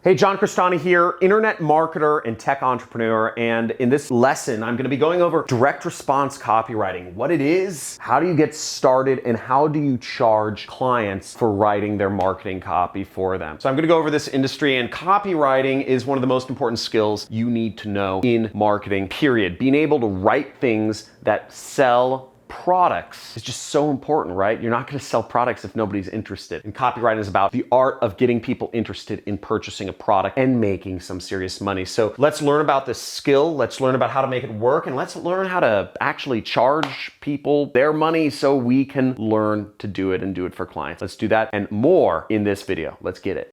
Hey, Johncrestani here, internet marketer and tech entrepreneur, and in this lesson, I'm gonna be going over direct response copywriting, what it is, how do you get started, and how do you charge clients for writing their marketing copy for them. So I'm gonna go over this industry, and copywriting is one of the most important skills you need to know in marketing, period. Being able to write things that sell products is just so important, right? You're not going to sell products if nobody's interested. And copywriting is about the art of getting people interested in purchasing a product and making some serious money. So let's learn about this skill. Let's learn about how to make it work. And let's learn how to actually charge people their money so we can learn to do it and do it for clients. Let's do that and more in this video. Let's get it.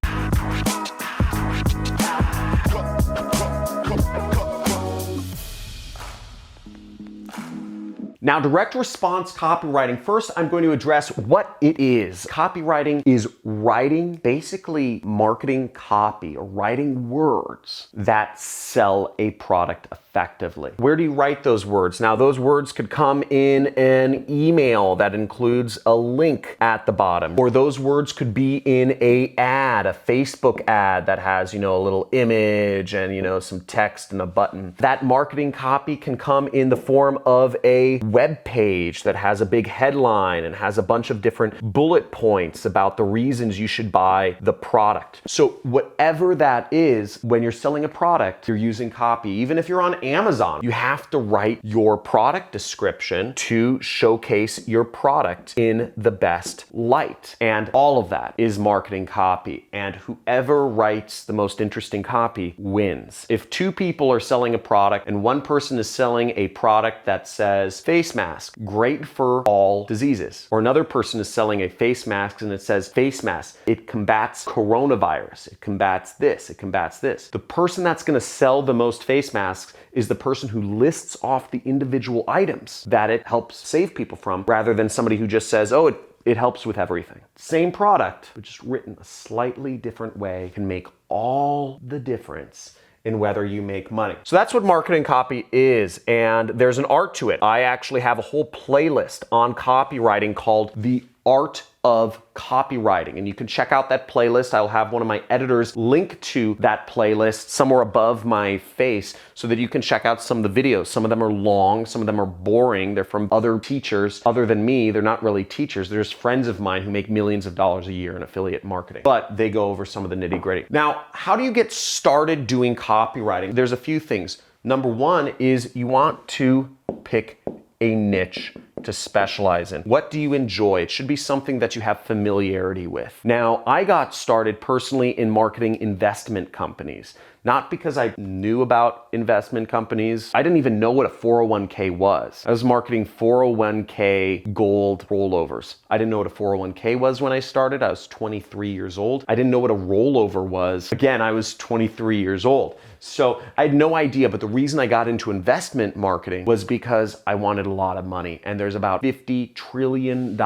Now, direct response copywriting, first I'm going to address what it is. Copywriting is writing basically marketing copy or writing words that sell a product effectively. Where do you write those words? Now, those words could come in an email that includes a link at the bottom, or those words could be in a ad, a Facebook ad that has, a little image and, some text and a button. That marketing copy can come in the form of a web page that has a big headline and has a bunch of different bullet points about the reasons you should buy the product. So whatever that is, when you're selling a product, you're using copy. Even if you're on Amazon, you have to write your product description to showcase your product in the best light. And all of that is marketing copy. And whoever writes the most interesting copy wins. If two people are selling a product and one person is selling a product that says face mask, great for all diseases. Or another person is selling a face mask and it says face mask, it combats coronavirus, it combats this, it combats this. The person that's going to sell the most face masks is the person who lists off the individual items that it helps save people from, rather than somebody who just says, oh, it helps with everything. Same product, but just written a slightly different way can make all the difference in whether you make money. So that's what marketing copy is, and there's an art to it. I actually have a whole playlist on copywriting called The Art of Copywriting, and you can check out that playlist. I'll have one of my editors link to that playlist somewhere above my face so that you can check out some of the videos. Some of them are long, some of them are boring. They're from other teachers other than me. They're not really teachers. They're just friends of mine who make millions of dollars a year in affiliate marketing, but they go over some of the nitty-gritty. Now, how do you get started doing copywriting? There's a few things. Number one is you want to pick a niche to specialize in. What do you enjoy? It should be something that you have familiarity with. Now, I got started personally in marketing investment companies, not because I knew about investment companies. I didn't even know what a 401k was. I was marketing 401k gold rollovers. I didn't know what a 401k was when I started. I was 23 years old. I didn't know what a rollover was. Again, I was 23 years old. So I had no idea, but the reason I got into investment marketing was because I wanted a lot of money. And there's about $50 trillion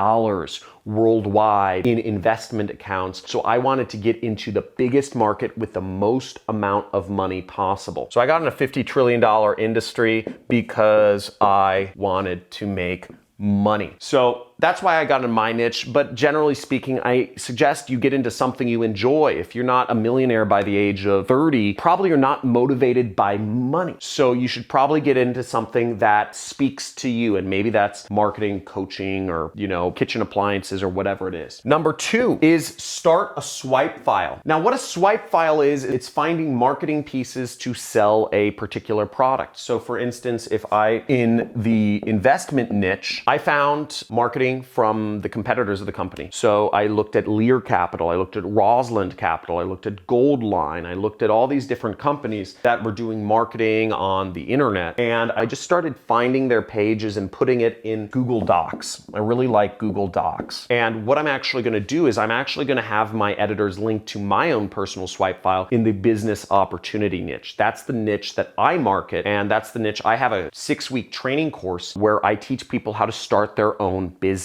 worldwide in investment accounts. So I wanted to get into the biggest market with the most amount of money possible. So I got in a $50 trillion industry because I wanted to make money. So that's why I got in my niche, but generally speaking, I suggest you get into something you enjoy. If you're not a millionaire by the age of 30, probably you're not motivated by money. So you should probably get into something that speaks to you, and maybe that's marketing, coaching, or kitchen appliances or whatever it is. Number two is start a swipe file. Now, what a swipe file is, it's finding marketing pieces to sell a particular product. So for instance, if in the investment niche, I found marketing from the competitors of the company. So I looked at Lear Capital, I looked at Rosalind Capital, I looked at Goldline, I looked at all these different companies that were doing marketing on the internet, and I just started finding their pages and putting it in Google Docs. I really like Google Docs. And what I'm actually going to do is I'm actually going to have my editors link to my own personal swipe file in the business opportunity niche. That's the niche that I market, and that's the niche. I have a 6-week training course where I teach people how to start their own business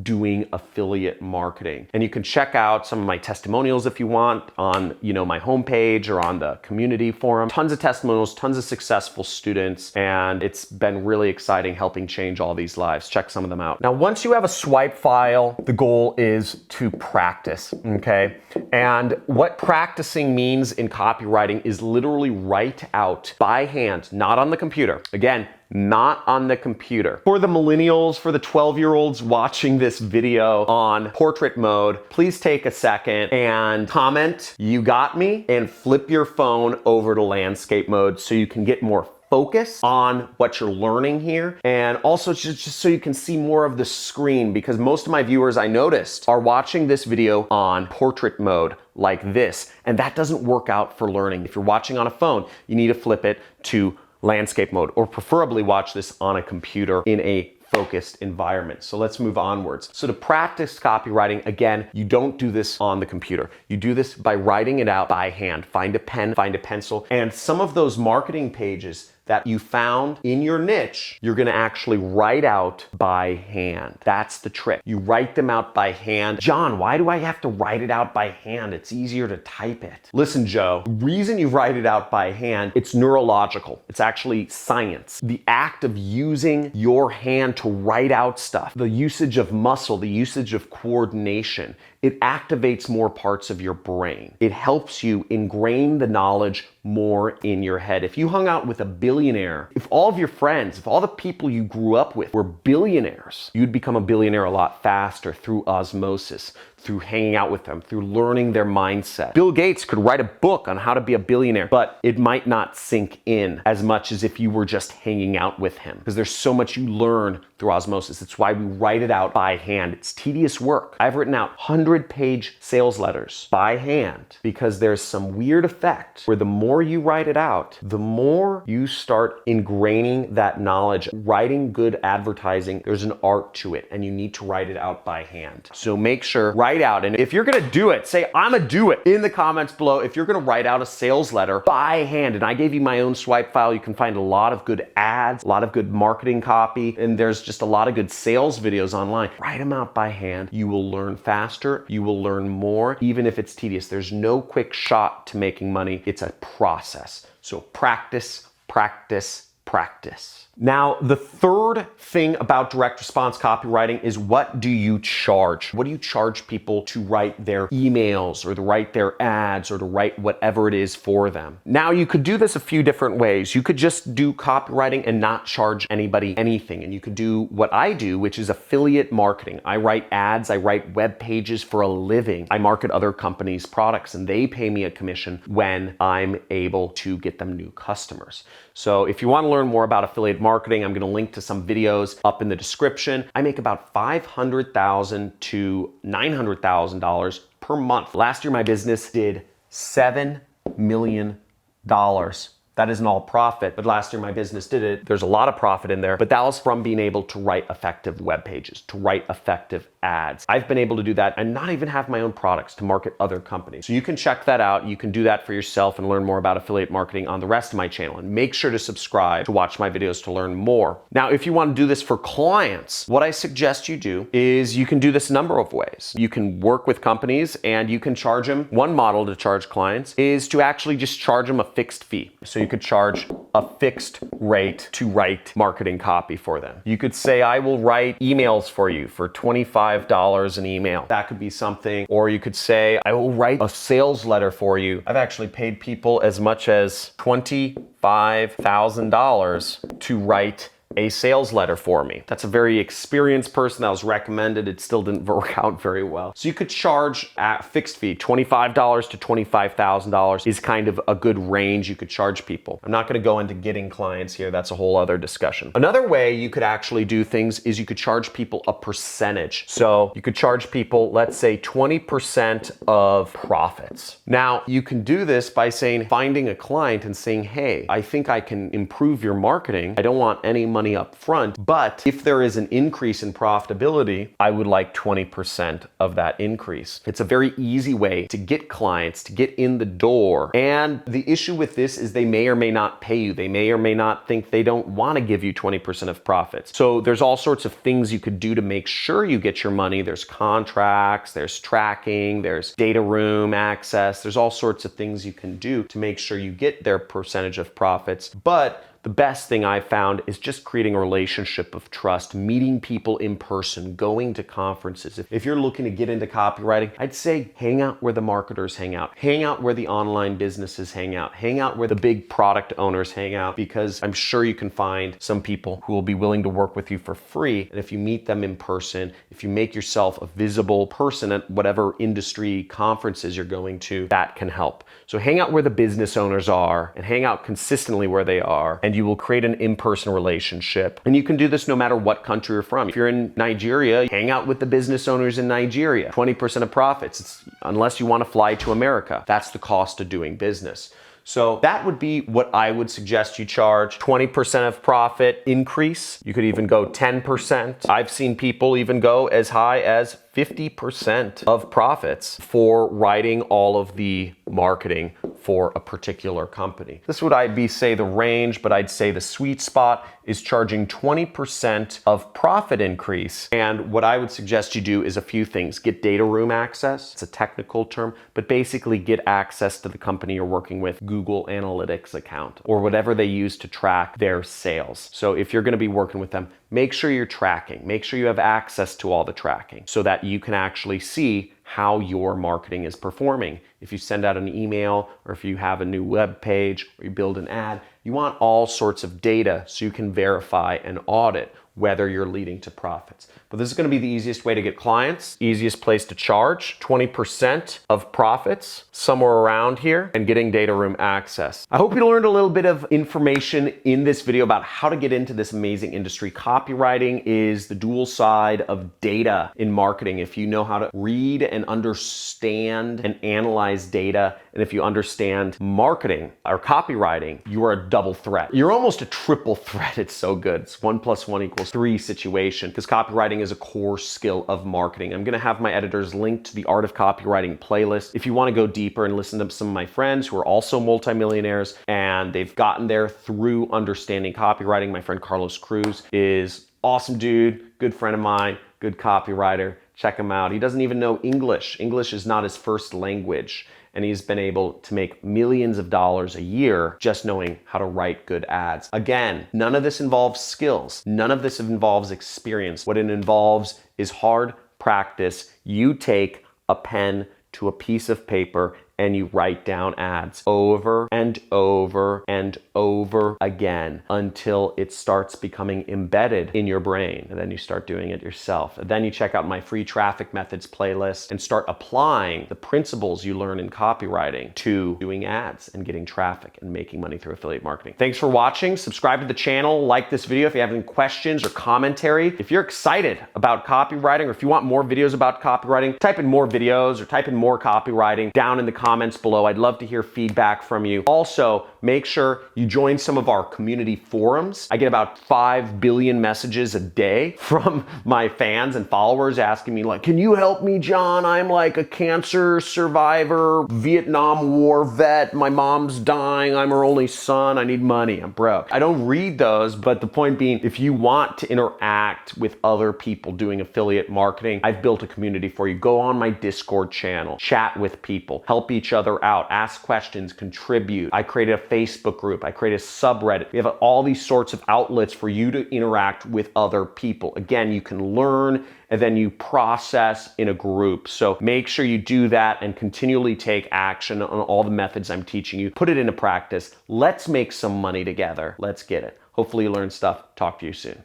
doing affiliate marketing. And you can check out some of my testimonials if you want on, my homepage or on the community forum. Tons of testimonials, tons of successful students, and it's been really exciting helping change all these lives. Check some of them out. Now, once you have a swipe file, the goal is to practice, okay? And what practicing means in copywriting is literally write out by hand, not on the computer. Again, not on the computer. For the millennials, for the 12-year-olds watching this video on portrait mode, please take a second and comment, "You got me," and flip your phone over to landscape mode so you can get more focus on what you're learning here, and also just so you can see more of the screen, because most of my viewers, I noticed, are watching this video on portrait mode like this, and that doesn't work out for learning. If you're watching on a phone, you need to flip it to landscape mode, or preferably watch this on a computer in a focused environment. So let's move onwards. So to practice copywriting, again, you don't do this on the computer. You do this by writing it out by hand. Find a pen, find a pencil, and some of those marketing pages that you found in your niche, you're gonna actually write out by hand. That's the trick. You write them out by hand. John, why do I have to write it out by hand? It's easier to type it. Listen, Joe, the reason you write it out by hand, it's neurological. It's actually science. The act of using your hand to write out stuff, the usage of muscle, the usage of coordination, it activates more parts of your brain. It helps you ingrain the knowledge more in your head. If you hung out with a billionaire, if all of your friends, if all the people you grew up with were billionaires, you'd become a billionaire a lot faster through osmosis, through hanging out with them, through learning their mindset. Bill Gates could write a book on how to be a billionaire, but it might not sink in as much as if you were just hanging out with him, because there's so much you learn through osmosis. It's why we write it out by hand. It's tedious work. I've written out 100-page sales letters by hand because there's some weird effect where the more you write it out, the more you start ingraining that knowledge. Writing good advertising, there's an art to it, and you need to write it out by hand. So make sure, write out, and if you're gonna do it, say, "I'm gonna do it" in the comments below. If you're gonna write out a sales letter by hand, and I gave you my own swipe file, you can find a lot of good ads, a lot of good marketing copy, and there's just a lot of good sales videos online. Write them out by hand. You will learn faster. You will learn more, even if it's tedious. There's no quick shot to making money. It's a process. So practice, practice, practice. Now, the third thing about direct response copywriting is, what do you charge? What do you charge people to write their emails or to write their ads or to write whatever it is for them? Now, you could do this a few different ways. You could just do copywriting and not charge anybody anything. And you could do what I do, which is affiliate marketing. I write ads, I write web pages for a living. I market other companies' products, and they pay me a commission when I'm able to get them new customers. So if you want to learn more about affiliate marketing, I'm going to link to some videos up in the description. I make about $500,000 to $900,000 per month. Last year, my business did $7 million. That isn't all profit, but last year my business did it. There's a lot of profit in there, but that was from being able to write effective web pages, to write effective ads. I've been able to do that and not even have my own products to market other companies. So you can check that out. You can do that for yourself and learn more about affiliate marketing on the rest of my channel. And make sure to subscribe to watch my videos to learn more. Now, if you want to do this for clients, what I suggest you do is you can do this a number of ways. You can work with companies and you can charge them. One model to charge clients is to actually just charge them a fixed fee. So you could charge a fixed rate to write marketing copy for them. You could say, "I will write emails for you for $25 an email." That could be something. Or you could say, "I will write a sales letter for you." I've actually paid people as much as $25,000 to write a sales letter for me. That's a very experienced person that was recommended. It still didn't work out very well. So you could charge a fixed fee. $25 to $25,000 is kind of a good range you could charge people. I'm not going to go into getting clients here. That's a whole other discussion. Another way you could actually do things is you could charge people a percentage. So you could charge people, let's say 20% of profits. Now, you can do this by saying, finding a client and saying, "Hey, I think I can improve your marketing. I don't want any money money up front, but if there is an increase in profitability, I would like 20% of that increase. It's a very easy way to get clients, to get in the door. And the issue with this is they may or may not pay you. They may or may not think they don't want to give you 20% of profits. So there's all sorts of things you could do to make sure you get your money. There's contracts, there's tracking, there's data room access. There's all sorts of things you can do to make sure you get their percentage of profits. But the best thing I've found is just creating a relationship of trust, meeting people in person, going to conferences. If you're looking to get into copywriting, I'd say hang out where the marketers hang out where the online businesses hang out where the big product owners hang out, because I'm sure you can find some people who will be willing to work with you for free. And if you meet them in person, if you make yourself a visible person at whatever industry conferences you're going to, that can help. So hang out where the business owners are and hang out consistently where they are, and you will create an in-person relationship. And you can do this no matter what country you're from. If you're in Nigeria, hang out with the business owners in Nigeria. 20% of profits, unless you want to fly to America. That's the cost of doing business. So that would be what I would suggest you charge. 20% of profit increase. You could even go 10%. I've seen people even go as high as 50% of profits for writing all of the marketing for a particular company. This would say the range, but I'd say the sweet spot is charging 20% of profit increase. And what I would suggest you do is a few things. Get data room access. It's a technical term, but basically get access to the company you're working with, Google Analytics account, or whatever they use to track their sales. So if you're going to be working with them, make sure you're tracking. Make sure you have access to all the tracking so that you can actually see how your marketing is performing. If you send out an email, or if you have a new web page, or you build an ad, you want all sorts of data so you can verify and audit whether you're leading to profits. But this is going to be the easiest way to get clients, easiest place to charge 20% of profits, somewhere around here, and getting data room access. I hope you learned a little bit of information in this video about how to get into this amazing industry. Copywriting is the dual side of data in marketing. If you know how to read and understand and analyze data, and if you understand marketing or copywriting, you are a double threat. You're almost a triple threat. It's so good. It's 1 + 1 = 3 situation, because copywriting is a core skill of marketing. I'm gonna have my editors link to the Art of Copywriting playlist if you wanna go deeper and listen to some of my friends who are also multimillionaires and they've gotten there through understanding copywriting. My friend Carlos Cruz is awesome dude, good friend of mine, good copywriter. Check him out. He doesn't even know English. English is not his first language. And he's been able to make millions of dollars a year just knowing how to write good ads. Again, none of this involves skills. None of this involves experience. What it involves is hard practice. You take a pen to a piece of paper and you write down ads over and over and over again until it starts becoming embedded in your brain. And then you start doing it yourself. And then you check out my free traffic methods playlist and start applying the principles you learn in copywriting to doing ads and getting traffic and making money through affiliate marketing. Thanks for watching. Subscribe to the channel, like this video if you have any questions or commentary. If you're excited about copywriting, or if you want more videos about copywriting, type in more videos or type in more copywriting down in the comments below. I'd love to hear feedback from you. Also, make sure you join some of our community forums. I get about 5 billion messages a day from my fans and followers asking me like, can you help me, John? I'm like a cancer survivor, Vietnam War vet. My mom's dying. I'm her only son. I need money. I'm broke. I don't read those, but the point being, if you want to interact with other people doing affiliate marketing, I've built a community for you. Go on my Discord channel, chat with people, help each other out, ask questions, contribute. I created a Facebook group. I created a subreddit. We have all these sorts of outlets for you to interact with other people. Again, you can learn and then you process in a group. So make sure you do that and continually take action on all the methods I'm teaching you. Put it into practice. Let's make some money together. Let's get it. Hopefully you learn stuff. Talk to you soon.